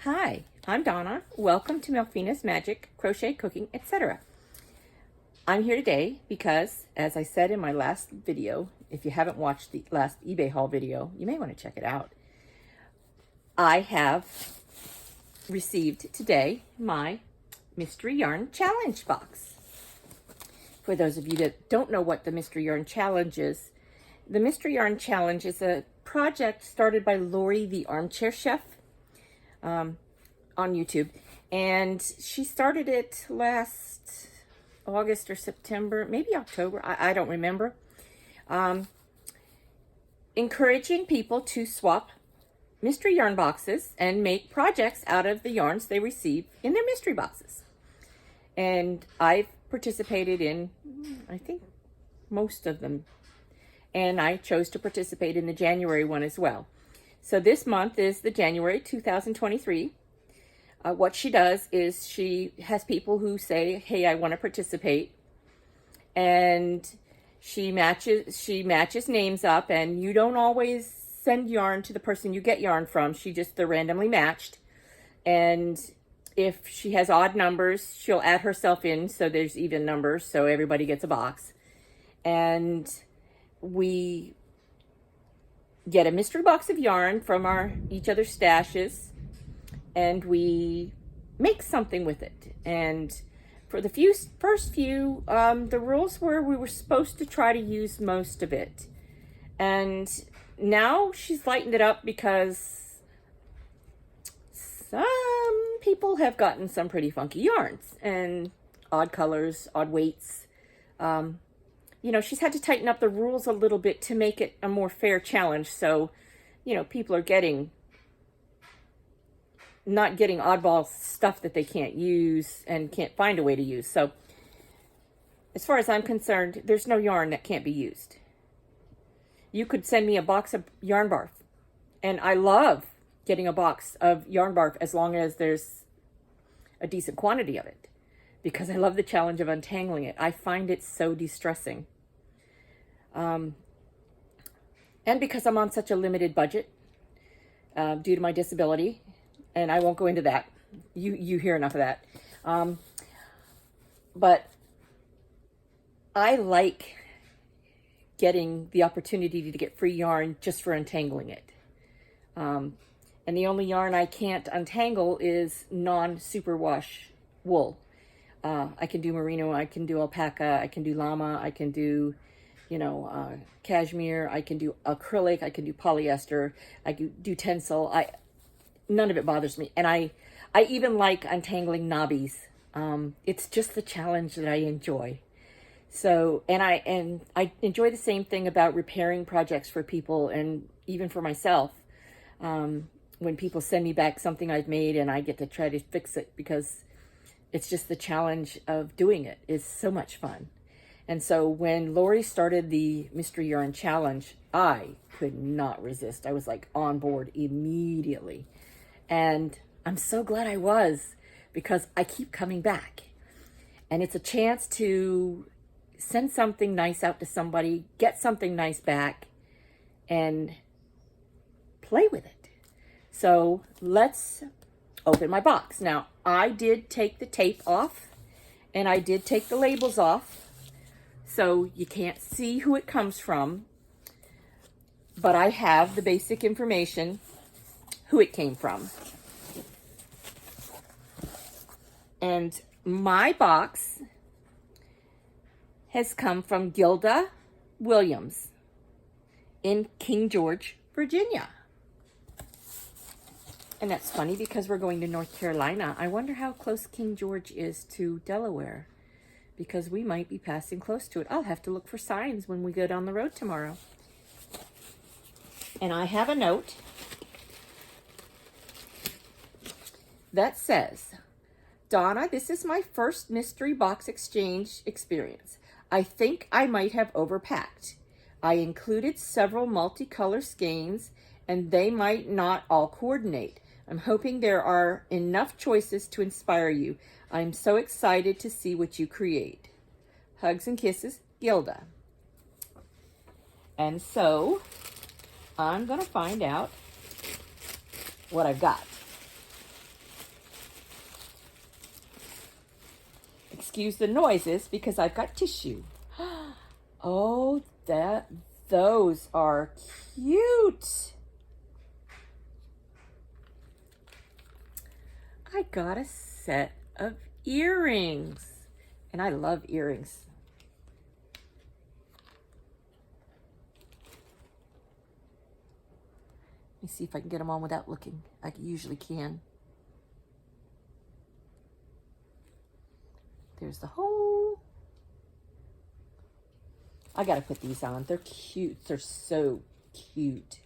Hi, I'm Donna. Welcome to Melfina's Magic, Crochet, Cooking, etc. I'm here today because, as I said in my last video, if you haven't watched the last eBay haul video, you may want to check it out. I have received today my Mystery Yarn Challenge box. For those of you that don't know what the Mystery Yarn Challenge is, the Mystery Yarn Challenge is a project started by Lori, the Armchair Chef, on YouTube, and she started it last August or September, maybe October, I don't remember, encouraging people to swap mystery yarn boxes and make projects out of the yarns they receive in their mystery boxes. And I've participated in, I think, most of them, and I chose to participate in the January one as well. So this month is the January 2023. What she does is she has people who say, hey, I want to participate. And she matches names up, and you don't always send yarn to the person you get yarn from. They're randomly matched. And if she has odd numbers, she'll add herself in so there's even numbers, so everybody gets a box. And we get a mystery box of yarn from each other's stashes, and we make something with it. And for the first few, the rules were we were supposed to try to use most of it. And now she's lightened it up because some people have gotten some pretty funky yarns and odd colors, odd weights. You know, she's had to tighten up the rules a little bit to make it a more fair challenge. So, you know, people are not getting oddball stuff that they can't use and can't find a way to use. So, as far as I'm concerned, there's no yarn that can't be used. You could send me a box of yarn barf, and I love getting a box of yarn barf as long as there's a decent quantity of it, because I love the challenge of untangling it. I find it so de-stressing. And because I'm on such a limited budget due to my disability, and I won't go into that. You hear enough of that. But I like getting the opportunity to get free yarn just for untangling it. And the only yarn I can't untangle is non-superwash wool. I can do merino, I can do alpaca, I can do llama, I can do, cashmere, I can do acrylic, I can do polyester, I can do tencel. None of it bothers me. And I even like untangling knobbies. It's just the challenge that I enjoy. So, and I enjoy the same thing about repairing projects for people and even for myself. When people send me back something I've made and I get to try to fix it, because it's just the challenge of doing it is so much fun. And so when Lori started the Mystery Yarn Challenge, I could not resist. I was like on board immediately. And I'm so glad I was, because I keep coming back. And it's a chance to send something nice out to somebody, get something nice back, and play with it. So let's open my box. Now, I did take the tape off, and I did take the labels off, so you can't see who it comes from, but I have the basic information, who it came from. And my box has come from Gilda Williams in King George, Virginia. And that's funny because we're going to North Carolina. I wonder how close King George is to Delaware, because we might be passing close to it. I'll have to look for signs when we go down the road tomorrow. And I have a note that says, Donna, this is my first mystery box exchange experience. I think I might have overpacked. I included several multicolor skeins, and they might not all coordinate. I'm hoping there are enough choices to inspire you. I'm so excited to see what you create. Hugs and kisses, Gilda. And so I'm going to find out what I've got. excuse the noises because I've got tissue. Oh, those are cute. I got a set of earrings, and I love earrings. Let me see if I can get them on without looking. I usually can. There's the hole. I gotta put these on. They're cute. They're so cute.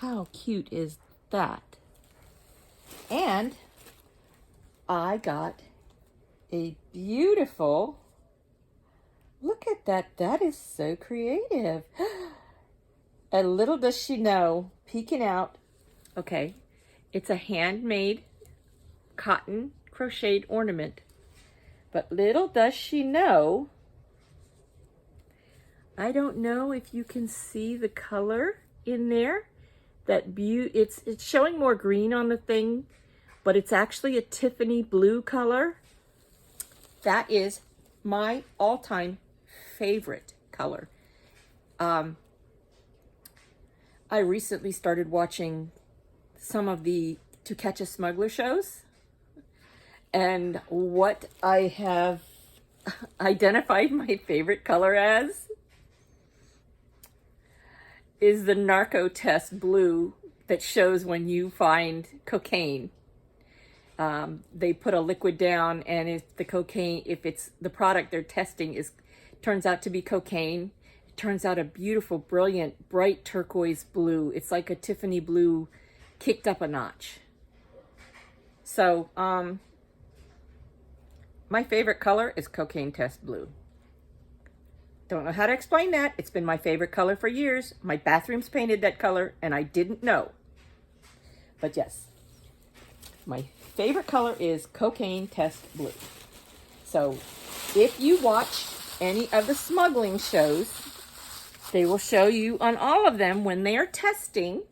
How cute is that? And I got a beautiful, look at that. That is so creative. And little does she know, peeking out. Okay, it's a handmade cotton crocheted ornament. But little does she know, I don't know if you can see the color in there. It's showing more green on the thing, but it's actually a Tiffany blue color. That is my all-time favorite color. I recently started watching some of the To Catch a Smuggler shows, and what I have identified my favorite color as is the narco test blue that shows when you find cocaine. They put a liquid down, and if it's the product they're testing turns out to be cocaine, it turns out a beautiful, brilliant, bright turquoise blue. It's like a Tiffany blue kicked up a notch. So, my favorite color is cocaine test blue. Don't know how to explain that. It's been my favorite color for years. My bathroom's painted that color, and I didn't know. But yes, my favorite color is cocaine test blue. So if you watch any of the smuggling shows, they will show you on all of them when they are testing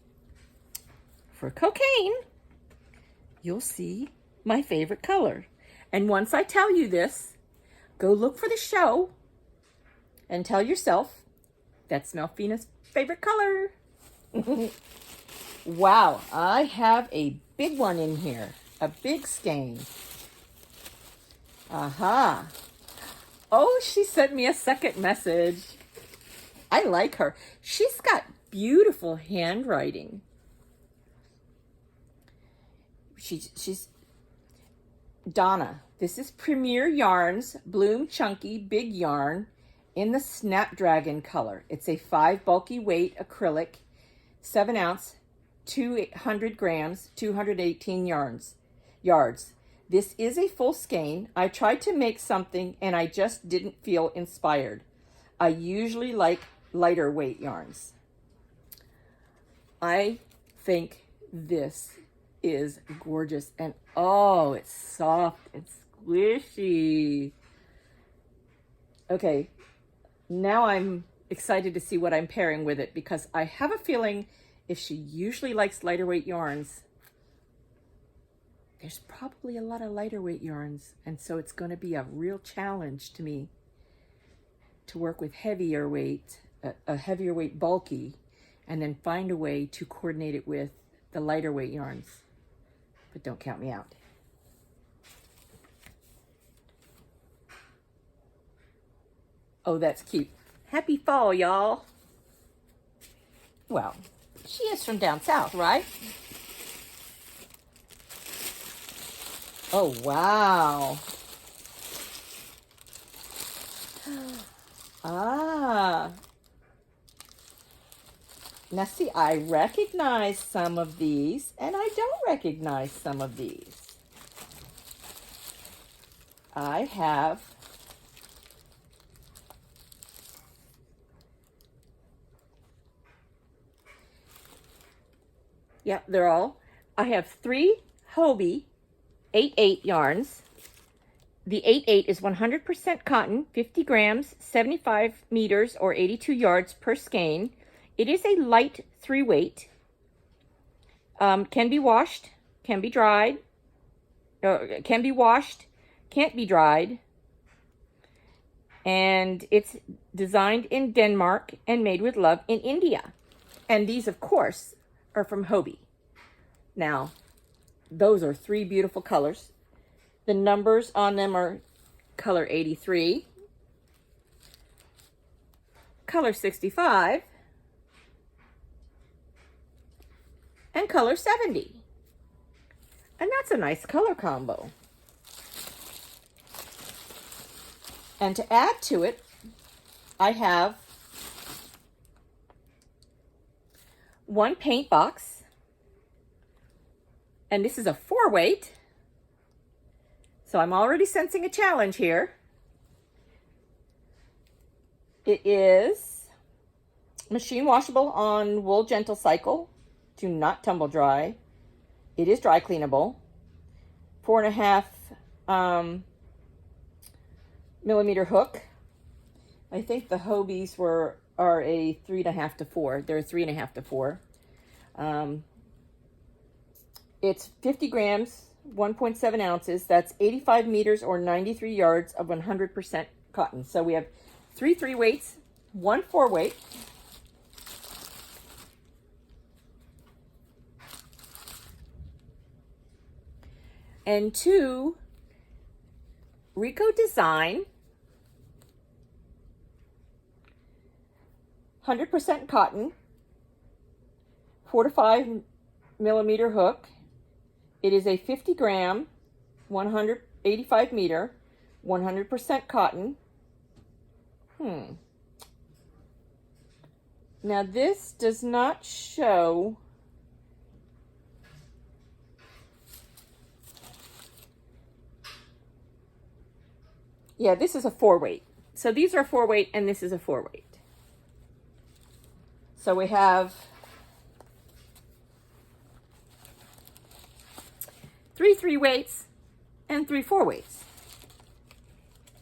for cocaine, you'll see my favorite color. And once I tell you this, go look for the show and tell yourself, that's Melfina's favorite color. Wow, I have a big one in here. A big skein. Aha. Oh, she sent me a second message. I like her. She's got beautiful handwriting. She's Donna. This is Premier Yarns Bloom Chunky Big Yarn in the Snapdragon color. It's a 5 bulky weight acrylic, 7 ounce, 200 grams, 218 yards. This is a full skein. I tried to make something and I just didn't feel inspired. I usually like lighter weight yarns. I think this is gorgeous, and oh, it's soft and squishy. Okay, now I'm excited to see what I'm pairing with it, because I have a feeling if she usually likes lighter weight yarns, there's probably a lot of lighter weight yarns, and so it's going to be a real challenge to me to work with heavier weight, a heavier weight bulky, and then find a way to coordinate it with the lighter weight yarns. But don't count me out. Oh, that's cute. Happy fall, y'all. Well, she is from down south, right? Oh, wow. Ah. Now see, I recognize some of these, and I don't recognize some of these. I have Yeah, they're all. I have 3 Hobie 8/8 yarns. The 8/8 is 100% cotton, 50 grams, 75 meters, or 82 yards per skein. It is a light 3-weight. Can be washed, can be dried, can be washed, can't be dried. And it's designed in Denmark and made with love in India. And these, of course, are from Hobie. Now, those are 3 beautiful colors. The numbers on them are color 83, color 65, and color 70. And that's a nice color combo. And to add to it, I have 1 paint box. And this is a 4-weight. So I'm already sensing a challenge here. It is machine washable on wool gentle cycle. Do not tumble dry. It is dry cleanable. 4.5 millimeter hook. I think the Hobies are a 3.5 to 4. They're 3.5 to 4. It's 50 grams, 1.7 ounces. That's 85 meters or 93 yards of 100% cotton. So we have 3 3-weights, 1 4-weight. And 2 Rico Design 100% cotton 4 to 5 millimeter hook. It is a 50 gram, 185 meter, 100% cotton. Now this does not show yeah, this is a 4-weight. So these are 4-weight and this is a 4-weight. So we have 3 3-weights and 3 4-weights.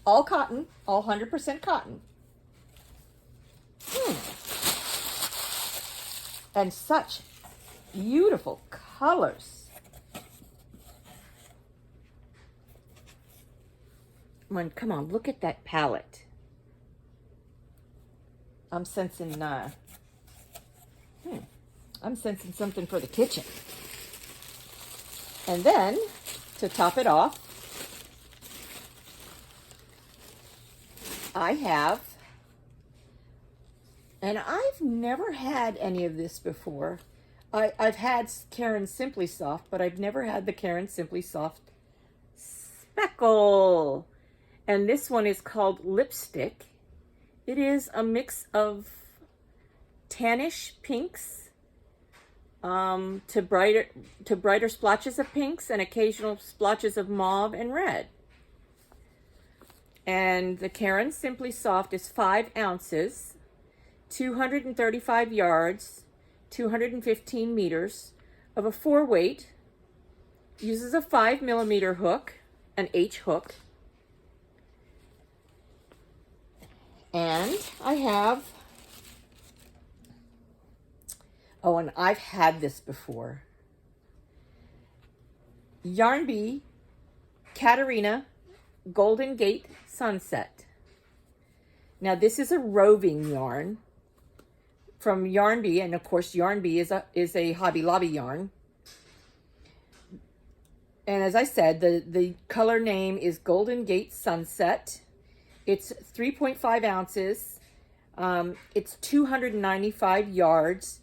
All cotton, all 100% cotton. And such beautiful colors. Come on, look at that palette. I'm sensing something for the kitchen. And then, to top it off, I have, and I've never had any of this before. I've had Karen Simply Soft, but I've never had the Karen Simply Soft Speckle. And this one is called Lipstick. It is a mix of tannish pinks to brighter splotches of pinks and occasional splotches of mauve and red. And the Karen Simply Soft is 5 ounces, 235 yards, 215 meters of a 4-weight. Uses a 5 millimeter hook, an H hook. And I have, oh, and I've had this before. Yarn Bee Katarina Golden Gate Sunset. Now this is a roving yarn from Yarn Bee, and of course Yarn Bee is a Hobby Lobby yarn. And as I said, the color name is Golden Gate Sunset. It's 3.5 ounces. It's 295 yards.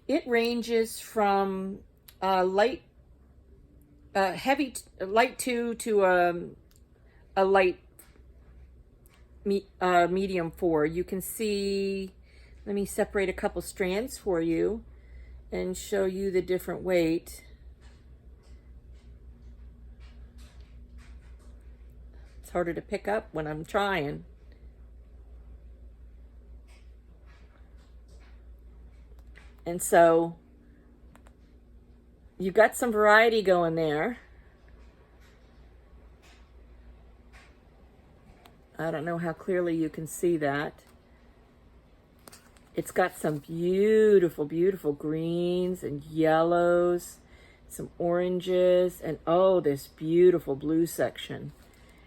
It ranges from light 2 to a light medium 4. You can see, let me separate a couple strands for you and show you the different weight. It's harder to pick up when I'm trying. And so you got some variety going there. I don't know how clearly you can see that. It's got some beautiful, beautiful greens and yellows, some oranges, and oh, this beautiful blue section.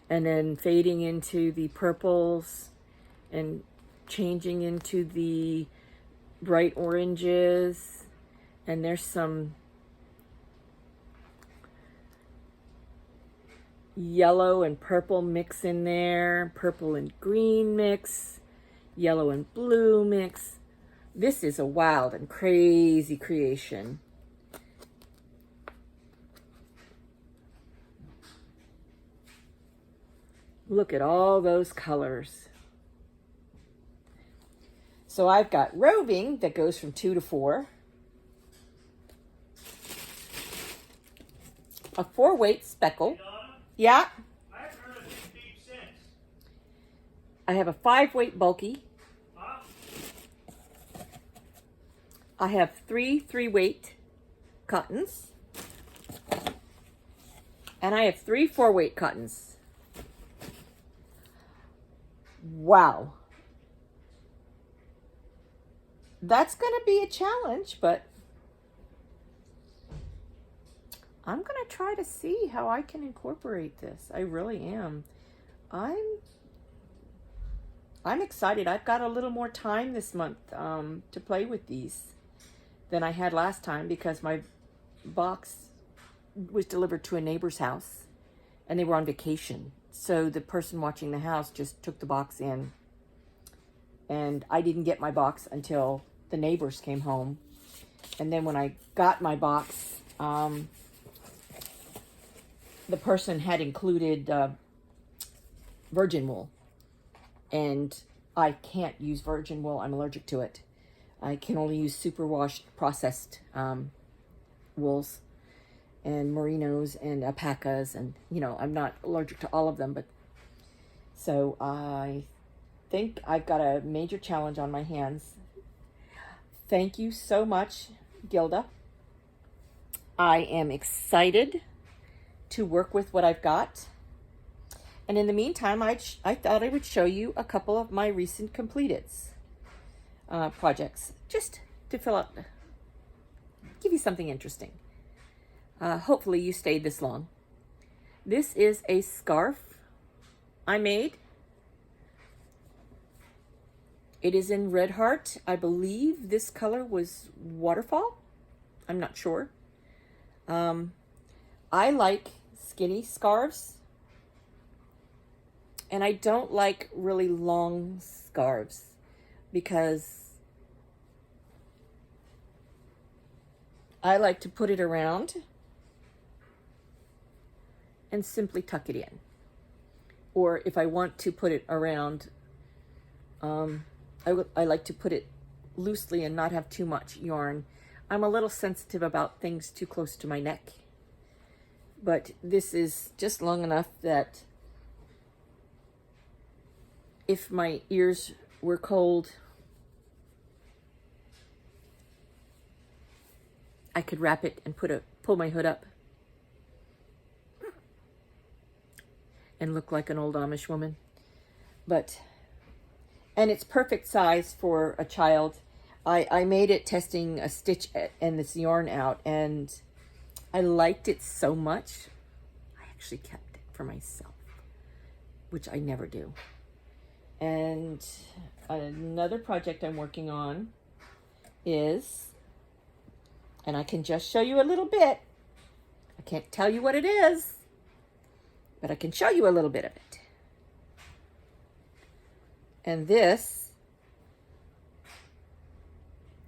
And then fading into the purples and changing into the bright oranges. And there's some yellow and purple mix in there, purple and green mix, yellow and blue mix. This is a wild and crazy creation. Look at all those colors. So I've got roving that goes from 2 to 4. A 4-weight speckle. Yeah. I haven't heard of this deep since. I have a 5-weight bulky. Huh? I have 3 3-weight cottons. And I have 3 4-weight cottons. Wow. That's going to be a challenge, but I'm going to try to see how I can incorporate this. I really am. I'm excited. I've got a little more time this month to play with these than I had last time because my box was delivered to a neighbor's house and they were on vacation. So the person watching the house just took the box in, and I didn't get my box until the neighbors came home. And then when I got my box, the person had included virgin wool, and I can't use virgin wool. I'm allergic to it. I can only use superwashed processed wools and merinos and alpacas, and you know, I'm not allergic to all of them, but so I think I've got a major challenge on my hands. Thank you so much, Gilda. I am excited to work with what I've got. And in the meantime, I thought I would show you a couple of my recent completeds projects, just to fill out, give you something interesting. Hopefully you stayed this long. This is a scarf I made. It is in Red Heart. I believe this color was Waterfall. I'm not sure. I like skinny scarves, and I don't like really long scarves because I like to put it around and simply tuck it in. Or if I want to put it around, I like to put it loosely and not have too much yarn. I'm a little sensitive about things too close to my neck. But this is just long enough that if my ears were cold, I could wrap it and pull my hood up and look like an old Amish woman. And it's perfect size for a child. I made it testing a stitch and this yarn out, and I liked it so much, I actually kept it for myself, which I never do. And another project I'm working on is, and I can just show you a little bit. I can't tell you what it is, but I can show you a little bit of it. And this,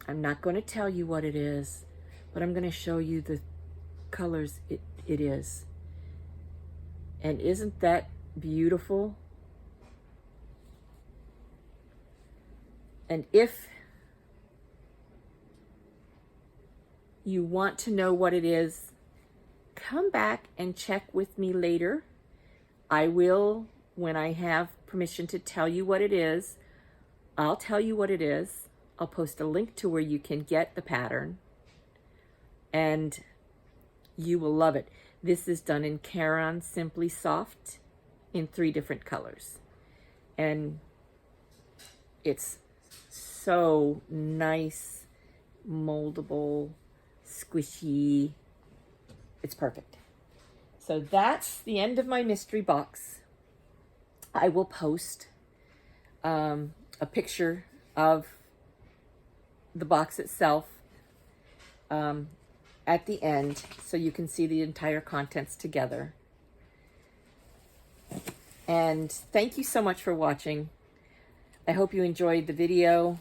I'm not going to tell you what it is, but I'm going to show you the colors it is. And isn't that beautiful? And if you want to know what it is, come back and check with me later. I will, when I have permission to tell you what it is, I'll tell you what it is. I'll post a link to where you can get the pattern. And You will love it. This is done in Caron Simply Soft in 3 different colors. And it's so nice, moldable, squishy. It's perfect. So that's the end of my mystery box. I will post a picture of the box itself at the end so you can see the entire contents together. And thank you so much for watching. I hope you enjoyed the video.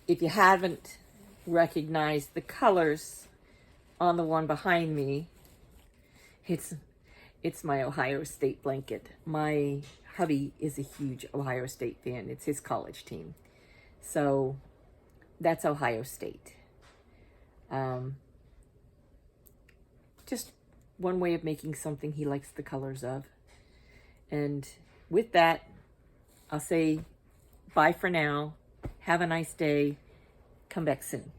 If you haven't recognized the colors on the one behind me, it's my Ohio State blanket. My hubby is a huge Ohio State fan. It's his college team. So that's Ohio State. Just one way of making something he likes the colors of. And with that, I'll say bye for now. Have a nice day. Come back soon.